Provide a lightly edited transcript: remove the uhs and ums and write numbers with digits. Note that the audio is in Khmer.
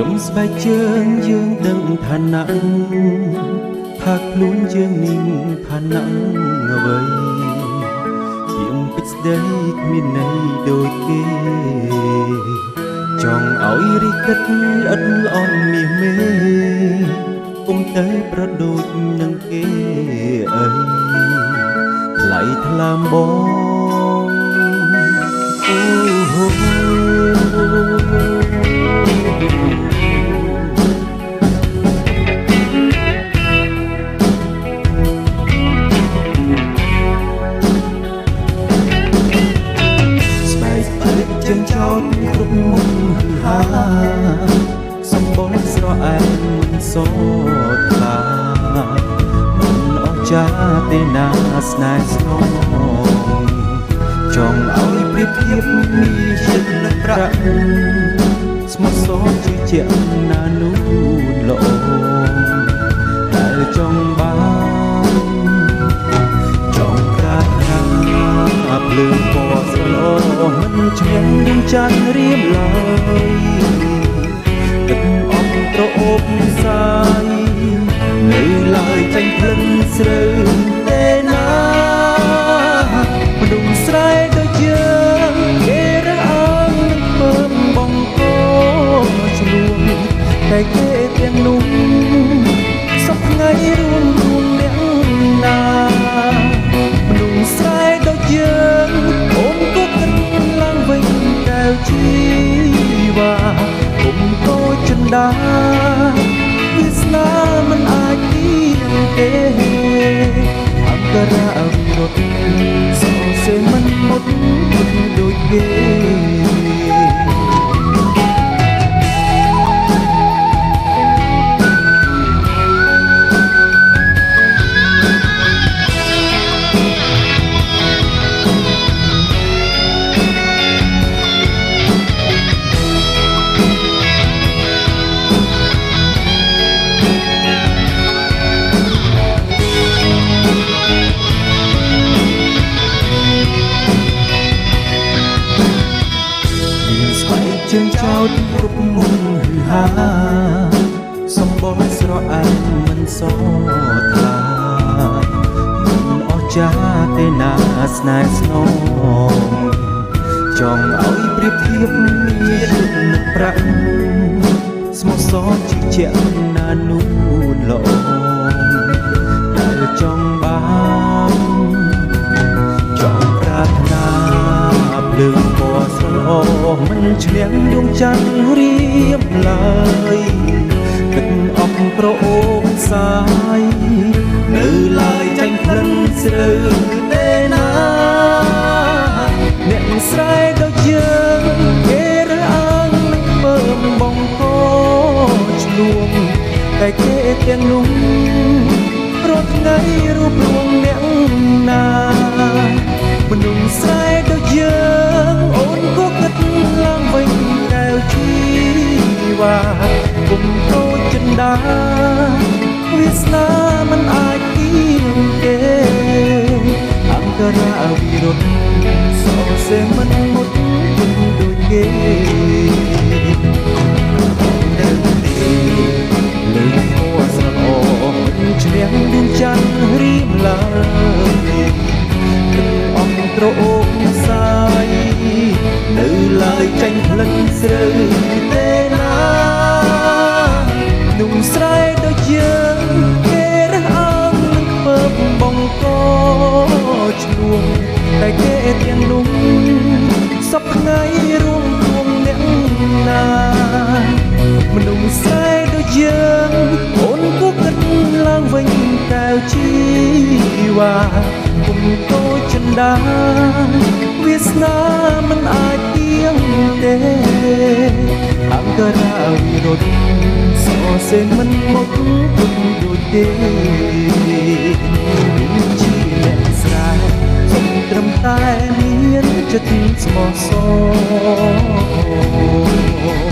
មស្បែកជើងយើងដឹងថាណាក់ផាកខ្លួនយើងនឹងថាណាក់អ្វីពីងពេចស្ដីគ្មានន័យដូចគេចង់ឲ្យរីកិតអត់ល្អមាសមេគុំទៅប្រដូចនឹងគេអីថ្លៃថ្លាមបងអូហូជើងចោតគ្រប់មុខហឺហាសម្បល់ស្រអែមមិនសថ្លាមិនអស្ចារ្យទេណាស្នេហ៍ស្នងចង់ឲ្យប្រៀបធៀបមានចិត្តនឹងប្រាក់ស្មោះសរជឿជាក់ណានោះល្អដែលចង់បានចង់ប្រាថ្នាភ្លើងពណ៌ស្រលោមិនឈ្នះដួងច័ន្ទរៀមឡើយទឹកអស់ត្រអូបសាយនៅឡើយចាញ់ក្លិនស្រូវទេណាមនុស្សស្រែដូចយើងគេរើសអើងនឹងពើបងកោឆ្លួងតែគេទាំងនោះសពថ្ងៃរួមអ្នកណាមនុស្សស្រែដូចយើងអូនក៏គិតឡើងវិញតែជីវ៉ាគុំតូចចិនដាវាសនាមិនអាចទីទេអង្គរាអវិរុទ្ធសរសេរមិនមុតដូចគេជើងចោតគ្រប់មុខហឺហាសម្បល់ស្រអែមមិនសថ្លាមិនអស្ចារ្យទេណាស្នេហ៍ស្នងចង់ឲ្យប្រៀបធៀបមាននឹងប្រាក់ស្មោះសរជឿជាក់ណានោះល្អដែលចង់បានចង់ប្រាថ្នាភ្លើងពណ៌ស្រលោមិនឈ្នះដួងច័ន្ទរៀបឡើយទឹកអស់ប្រអូបសាយនៅឡើយចាញ់ក្លិនស្រូវទេណាអ្នកស្រែដូចយើងគេរើសអើងនឹងពើបងកោឆ្លួងតែគេទាំងនោះរាល់ថ្ងៃរូបរួងអ្នកណាមនុស្សស្រែដូចយើងអូនក៏គិតឡើងវិញកែវជីវ៉ាគុំតូចចិនដាវាសនាមិនអាចទីទេអង្គរាអវិរុទ្ធសរសេរមិនមុតដូចគេលើកពណ៌ស្រលោមិនឈ្នះដួងច័ន្ទរៀមឡើយអស់ត្រអូបសាយនៅឡើយចាញ់ក្លិនស្រូវទេណាนุ่มស្រែដូចយើងគេរើសអើងនឹងពើបងកោឆ្លួងតែគេទាំងនោះសពថ្ងៃរួមអ្នកណាមនុស្សស្រែដូចយើងអូនក៏គិតឡើងវិញកែវជីវ៉ាគុំតូចចិនដាវាសនាមិនអាចទៀងទេអង្គរាវិរុទ្ធសរសេរមិនមុខដូចគេជាអ្នកស្រែសុំត្រឹមតែមានចិត្តស្មោះសរ